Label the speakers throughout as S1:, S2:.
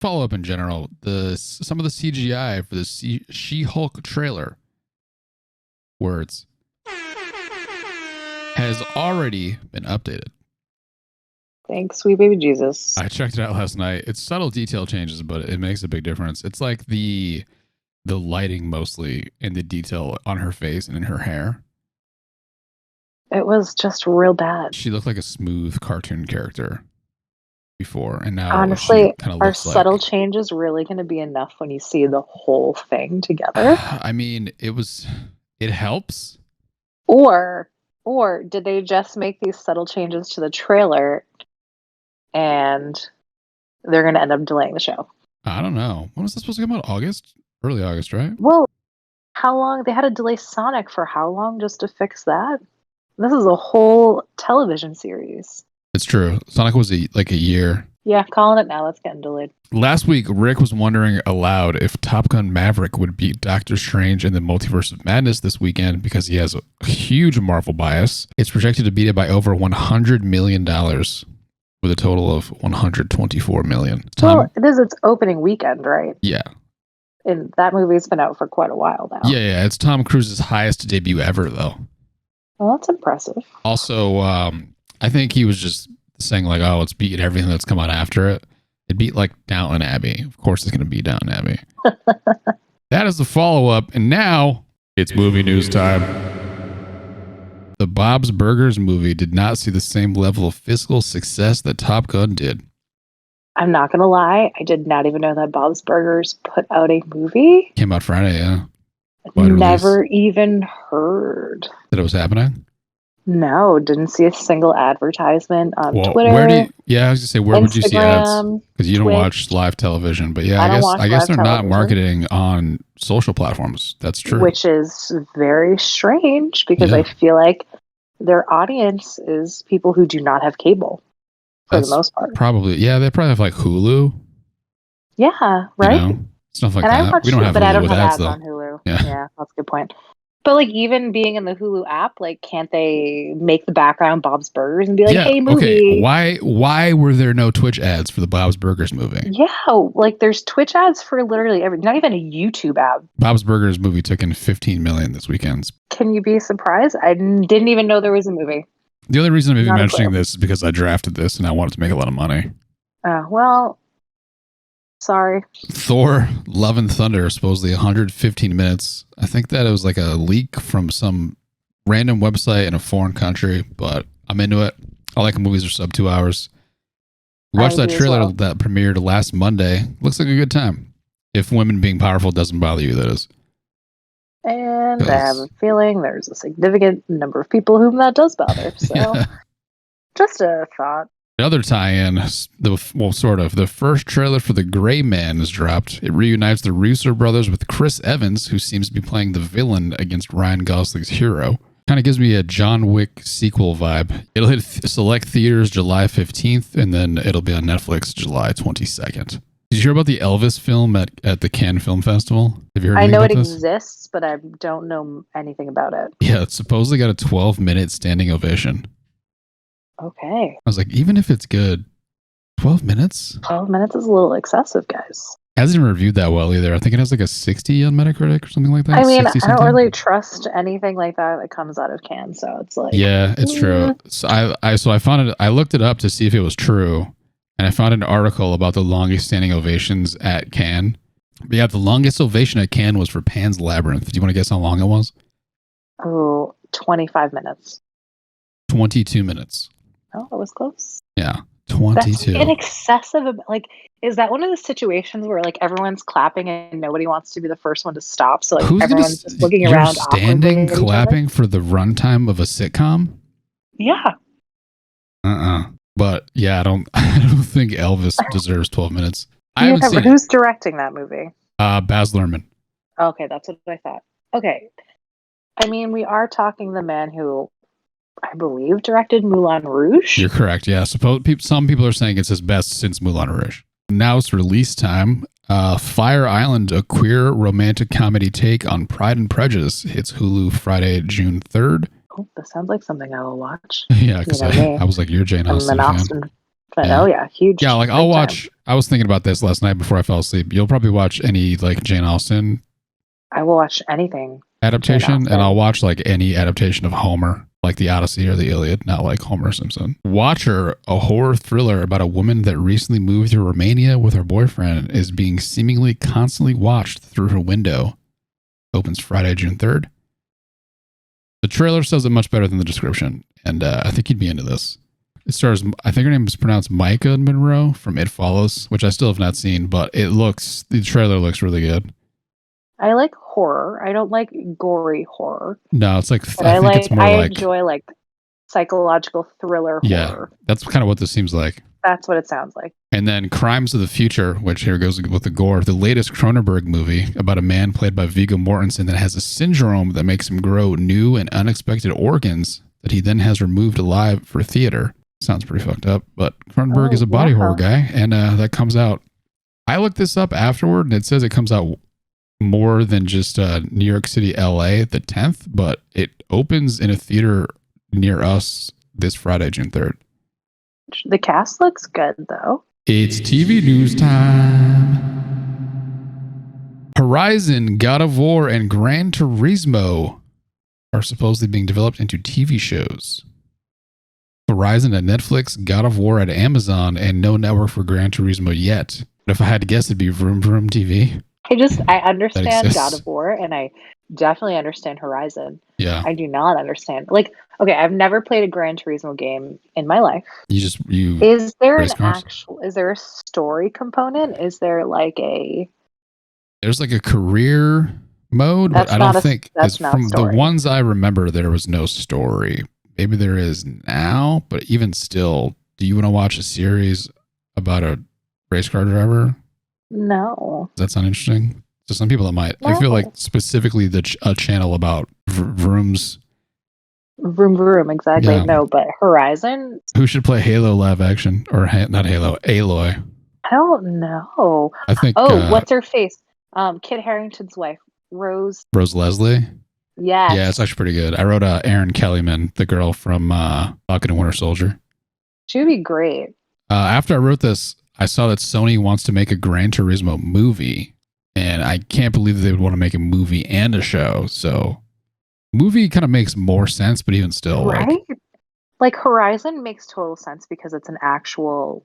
S1: follow up in general. Some of the CGI for the She-Hulk trailer words has already been updated.
S2: Thanks, sweet baby Jesus.
S1: I checked it out last night. It's subtle detail changes, but it makes a big difference. It's like the lighting mostly and the detail on her face and in her hair.
S2: It was just real bad.
S1: She looked like a smooth cartoon character before, and now
S2: honestly,
S1: kind of
S2: are
S1: looks
S2: subtle
S1: like...
S2: changes really going to be enough when you see the whole thing together?
S1: I mean, it helps.
S2: Or did they just make these subtle changes to the trailer and they're going to end up delaying the show?
S1: I don't know. When was this supposed to come out? August? Early August, right?
S2: Well, how long? They had to delay Sonic for how long just to fix that? This is a whole television series.
S1: It's true. Sonic was like a year.
S2: Yeah, calling it now. That's getting delayed.
S1: Last week, Rick was wondering aloud if Top Gun Maverick would beat Doctor Strange in the Multiverse of Madness this weekend because he has a huge Marvel bias. It's projected to beat it by over $100 million with a total of $124 million.
S2: Well, it is its opening weekend, right?
S1: Yeah.
S2: And that movie's been out for quite a while now.
S1: Yeah. It's Tom Cruise's highest debut ever, though.
S2: Well, that's impressive.
S1: Also, I think he was just saying like, oh, it's beating everything that's come out after it. It beat like Downton Abbey. Of course it's going to beat Downton Abbey. That is the follow-up. And now it's movie news time. The Bob's Burgers movie did not see the same level of fiscal success that Top Gun did.
S2: I'm not going to lie. I did not even know that Bob's Burgers put out a movie.
S1: Came out Friday, yeah.
S2: Never even heard
S1: that it was happening.
S2: No, didn't see a single advertisement on Twitter.
S1: I was gonna say, where would you see ads? Because you don't
S2: Twitch.
S1: Watch live television. But yeah, I guess they're not marketing on social platforms. That's true.
S2: Which is very strange because I feel like their audience is people who do not have cable for the most part.
S1: Probably, yeah. They probably have like Hulu.
S2: Yeah, right.
S1: You know, stuff like that. We don't have Hulu with ads though.
S2: On Hulu. Yeah, that's a good point. But like even being in the Hulu app, like can't they make the background Bob's Burgers and be like, "Hey, movie"?
S1: Okay. Why were there no Twitch ads for the Bob's Burgers movie?
S2: Yeah, like there's Twitch ads for literally every. Not even a YouTube ad.
S1: Bob's Burgers movie took in $15 million this weekend.
S2: Can you be surprised? I didn't even know there was a movie.
S1: The only reason I'm even mentioning this is because I drafted this and I wanted to make a lot of money.
S2: Well. Sorry.
S1: Thor Love and Thunder, supposedly 115 minutes. I think that it was like a leak from some random website in a foreign country, but I'm into it. I like movies that are sub 2 hours. We watched that trailer that premiered last Monday. Looks like a good time. If women being powerful doesn't bother you, that is.
S2: And I have a feeling there's a significant number of people whom that does bother. So just a thought.
S1: Another tie-in, the first trailer for The Gray Man is dropped. It reunites the Russo brothers with Chris Evans, who seems to be playing the villain against Ryan Gosling's hero. Kind of gives me a John Wick sequel vibe. It'll hit select theaters July 15th, and then it'll be on Netflix July 22nd. Did you hear about the Elvis film at the Cannes Film Festival? Have you heard anything about this?
S2: I know it exists, but I don't know anything about it.
S1: Yeah, it's supposedly got a 12-minute standing ovation.
S2: Okay.
S1: I was like, even if it's good, 12 minutes?
S2: 12 minutes is a little excessive, guys.
S1: Hasn't even reviewed that well either. I think it has like a 60 on Metacritic or something like that.
S2: I mean, I don't really trust anything like that comes out of Cannes, so it's like...
S1: Yeah, it's true. So I found it, I looked it up to see if it was true, and I found an article about the longest standing ovations at Cannes. But yeah, the longest ovation at Cannes was for Pan's Labyrinth. Do you want to guess how long it was?
S2: Oh, 25 minutes.
S1: 22 minutes.
S2: Oh, it was close.
S1: Yeah, 22.
S2: That's an excessive. Like, is that one of the situations where like everyone's clapping and nobody wants to be the first one to stop? So like everyone's just looking around,
S1: standing, clapping for the runtime of a sitcom.
S2: Yeah.
S1: But yeah, I don't think Elvis deserves 12 minutes.
S2: Who's directing that movie?
S1: Baz Luhrmann.
S2: Okay, that's what I thought. Okay, I mean, we are talking the man who, I believe, directed Moulin Rouge.
S1: You're correct. Yeah. Some people are saying it's his best since Moulin Rouge. Now it's release time. Fire Island, a queer romantic comedy take on Pride and Prejudice, hits Hulu Friday, June 3rd.
S2: Oh, that sounds like something I will watch.
S1: Yeah, because I was like, you're Jane Austen fan.
S2: But
S1: Yeah.
S2: oh yeah, huge.
S1: Yeah, like
S2: big
S1: I'll
S2: time.
S1: watch. I was thinking about this last night before I fell asleep. You'll probably watch any like Jane Austen
S2: I will watch anything.
S1: adaptation,
S2: Jane
S1: and I'll
S2: Austen.
S1: watch like any adaptation of Homer, like the Odyssey or the Iliad, not like Homer Simpson. Watcher, a horror thriller about a woman that recently moved to Romania with her boyfriend, is being seemingly constantly watched through her window. Opens Friday, June 3rd. The trailer says it much better than the description, and I think you'd be into this. It stars, I think her name is pronounced Micah Monroe from It Follows, which I still have not seen, but the trailer looks really good.
S2: I like horror. I don't like gory horror.
S1: No, it's like,
S2: But
S1: I think it's more
S2: I
S1: like,
S2: enjoy like psychological thriller
S1: yeah,
S2: horror.
S1: that's kind of what this seems like.
S2: That's what it sounds like.
S1: And then Crimes of the Future, which here goes with the gore, the latest Cronenberg movie about a man played by Viggo Mortensen that has a syndrome that makes him grow new and unexpected organs that he then has removed alive for theater. Sounds pretty fucked up, but Cronenberg is a body horror guy, and that comes out. I looked this up afterward, and it says it comes out more than just New York City, LA, the 10th, but it opens in a theater near us this Friday, June 3rd.
S2: The cast looks good, though.
S1: It's TV news time. Horizon, God of War, and Gran Turismo are supposedly being developed into TV shows. Horizon at Netflix, God of War at Amazon, and no network for Gran Turismo yet. But if I had to guess, it'd be Vroom Vroom TV.
S2: I understand God of War, and I definitely understand Horizon.
S1: Yeah.
S2: I do not understand. Like, okay, I've never played a Gran Turismo game in my life.
S1: Is
S2: there is there a story component? Is there like
S1: there's like a career mode, but I don't think from the ones I remember, there was no story. Maybe there is now, but even still, do you want to watch a series about a race car driver?
S2: No.
S1: Does that sound interesting? To some people, it might. No. I feel like specifically a channel about vrooms.
S2: Vroom Vroom, exactly. Yeah. No, but Horizon.
S1: Who should play Halo live action? Or not Halo, Aloy.
S2: I don't know.
S1: I think.
S2: What's her face? Kit Harington's wife, Rose
S1: Leslie?
S2: Yes.
S1: Yeah, it's actually pretty good. I wrote Erin Kellyman, the girl from Falcon and Winter Soldier.
S2: She would be great.
S1: After I wrote this, I saw that Sony wants to make a Gran Turismo movie, and I can't believe that they would want to make a movie and a show. So, movie kind of makes more sense, but even still,
S2: right? Like Horizon makes total sense because it's an actual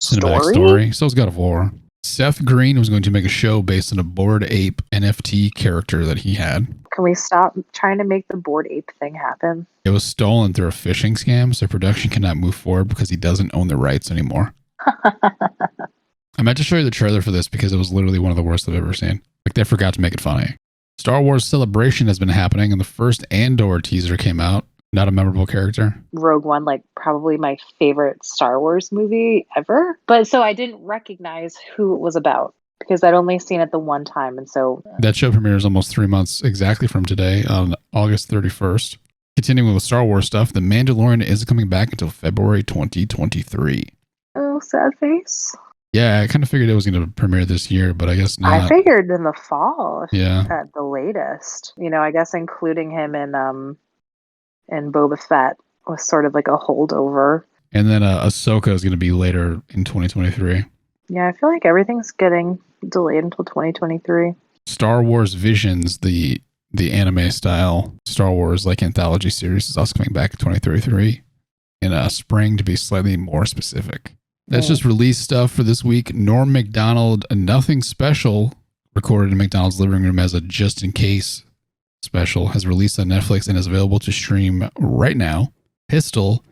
S1: cinematic story. So is God of War. Seth Green was going to make a show based on a Bored Ape NFT character that he had. Can
S2: we stop trying to make the Bored Ape thing happen?
S1: It was stolen through a phishing scam, so production cannot move forward because he doesn't own the rights anymore. I meant to show you the trailer for this because it was literally one of the worst I've ever seen. Like, they forgot to make it funny. Star Wars Celebration has been happening, and the first Andor teaser came out. Not a memorable character.
S2: Rogue One, like probably my favorite Star Wars movie ever. But so I didn't recognize who it was about because I'd only seen it the one time. And so
S1: that show premieres almost 3 months exactly from today on August 31st. Continuing with Star Wars stuff, The Mandalorian isn't coming back until February 2023.
S2: Oh, sad face.
S1: Yeah, I kind of figured it was going to premiere this year, but I guess not.
S2: I figured in the fall.
S1: Yeah.
S2: At the latest. You know, I guess including him in Boba Fett was sort of like a holdover.
S1: And then Ahsoka is going to be later in 2023.
S2: Yeah, I feel like everything's getting delayed until 2023.
S1: Star Wars Visions, the anime style Star Wars like anthology series, is also coming back in 2033 in spring, to be slightly more specific. That's just release stuff for this week. Norm Macdonald, Nothing Special, recorded in McDonald's living room as a just in case special, has released on Netflix and is available to stream right now. Pistol,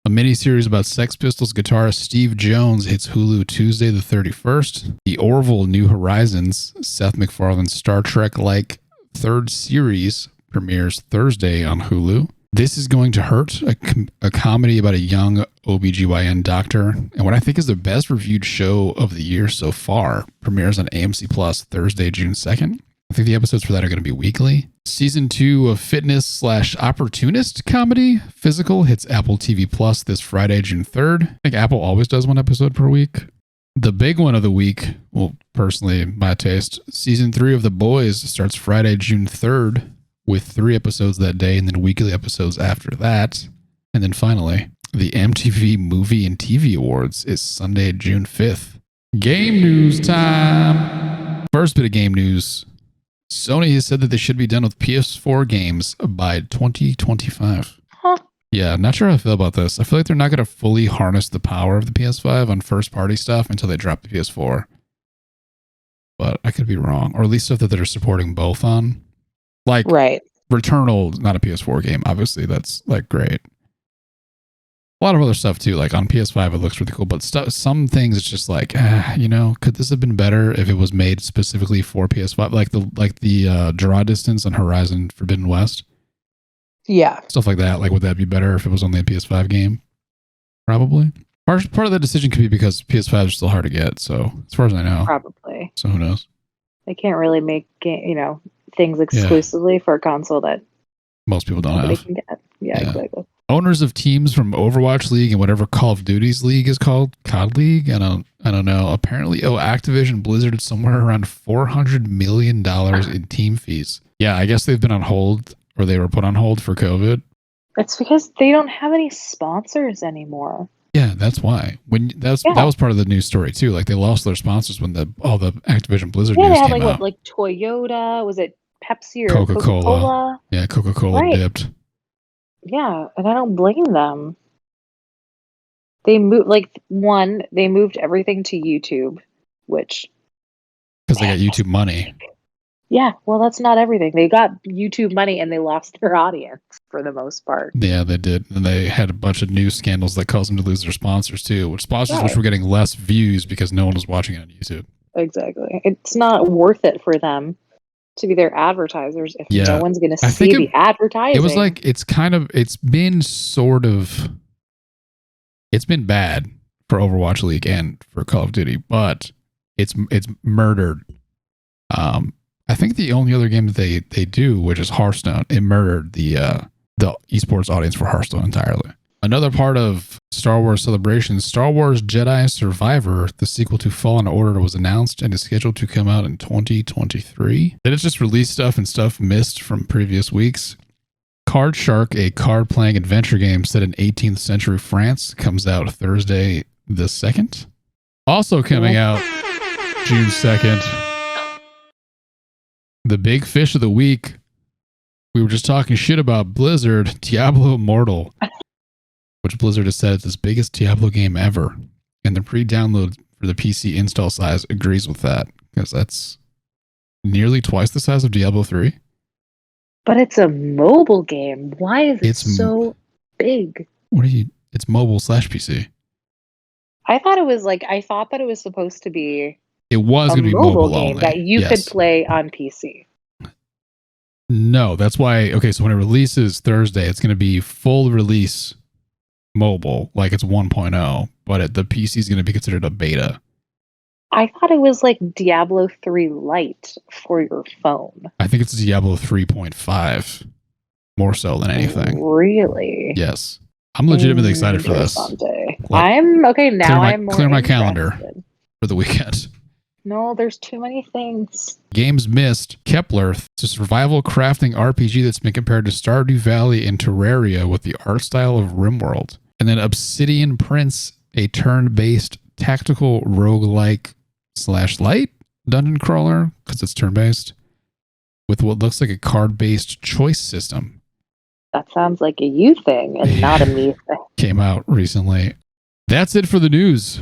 S1: a miniseries about Sex Pistols guitarist Steve Jones, hits Hulu Tuesday the 31st. The Orville New Horizons, Seth MacFarlane's Star Trek-like third series, premieres Thursday on Hulu. This Is Going to Hurt, a comedy about a young OBGYN doctor, and what I think is the best reviewed show of the year so far, premieres on AMC Plus Thursday, June 2nd. I think the episodes for that are going to be weekly. Season 2 of fitness/opportunist comedy, Physical, hits Apple TV Plus this Friday, June 3rd. I think Apple always does one episode per week. The big one of the week, well, personally, my taste, Season 3 of The Boys starts Friday, June 3rd, with 3 episodes that day, and then weekly episodes after that. And then finally, The MTV Movie and TV Awards is Sunday, June 5th. Game news time. First bit of game news. Sony has said that they should be done with PS4 games by 2025.
S2: Huh.
S1: Yeah, not sure how I feel about this. I feel like they're not going to fully harness the power of the PS5 on first-party stuff until they drop the PS4. But I could be wrong. Or at least stuff that they're supporting both on. Like,
S2: Right.
S1: Returnal, not a PS4 game. Obviously, that's, like, great. A lot of other stuff, too. Like, on PS5, it looks really cool. But some things, it's just like, could this have been better if it was made specifically for PS5? Like the draw distance on Horizon Forbidden West.
S2: Yeah.
S1: Stuff like that. Like, would that be better if it was only a PS5 game? Probably. Part of the decision could be because PS5 is still hard to get. So, as far as I know.
S2: Probably.
S1: So, who knows?
S2: They can't really make, things exclusively for a console that
S1: most people don't
S2: nobody
S1: have.
S2: can get. Yeah, exactly.
S1: Owners of teams from Overwatch League and whatever Call of Duty's league is called, COD League, I don't know, apparently owe Activision Blizzard somewhere around $400 million in team fees. Yeah, I guess they've been on hold, or they were put on hold for COVID.
S2: It's because they don't have any sponsors anymore.
S1: Yeah, that's why. That was part of the news story too. Like, they lost their sponsors when all the Activision Blizzard news
S2: they had
S1: came out.
S2: like Toyota, was it Pepsi or
S1: Coca-Cola?
S2: Coca-Cola?
S1: Yeah, Coca-Cola dipped.
S2: Yeah, and I don't blame them. They moved everything to YouTube, which...
S1: Because they got YouTube money.
S2: Yeah, well, that's not everything. They got YouTube money and they lost their audience for the most part.
S1: Yeah, they did. And they had a bunch of news scandals that caused them to lose their sponsors too, which were getting less views because no one was watching it on YouTube.
S2: Exactly. It's not worth it for them to be their advertisers if no one's going to see the advertising.
S1: It was like, it's been bad for Overwatch League and for Call of Duty, but it's murdered. I think the only other game that they do, which is Hearthstone, it murdered the esports audience for Hearthstone entirely. Another part of Star Wars Celebration, Star Wars Jedi Survivor, the sequel to Fallen Order, was announced and is scheduled to come out in 2023. Then it's just released stuff and stuff missed from previous weeks. Card Shark, a card-playing adventure game set in 18th century France, comes out Thursday the 2nd. Also coming out June 2nd. The big fish of the week. We were just talking shit about Blizzard, Diablo Mortal, which Blizzard has said is its biggest Diablo game ever. And the pre-download for the PC install size agrees with that, because that's nearly twice the size of Diablo 3.
S2: But it's a mobile game. Why is it so big?
S1: It's mobile / PC.
S2: I thought that it was supposed to be
S1: it was going to be mobile game only.
S2: That you could play on PC.
S1: No, that's why. Okay, so when it releases Thursday, it's going to be full release mobile, like it's 1.0, but the PC is going to be considered a beta.
S2: I thought it was like Diablo 3 Lite for your phone.
S1: I think it's Diablo 3.5, more so than anything.
S2: Really?
S1: Yes. I'm legitimately excited for this.
S2: I'm okay now. I'm more
S1: clear my calendar for the weekend.
S2: No, there's too many things.
S1: Games missed. Kepler, it's a survival crafting RPG that's been compared to Stardew Valley and Terraria with the art style of RimWorld. And then Obsidian Prince, a turn-based tactical roguelike / light dungeon crawler, because it's turn-based, with what looks like a card-based choice system.
S2: That sounds like a you thing and not a me thing.
S1: Came out recently. That's it for the news.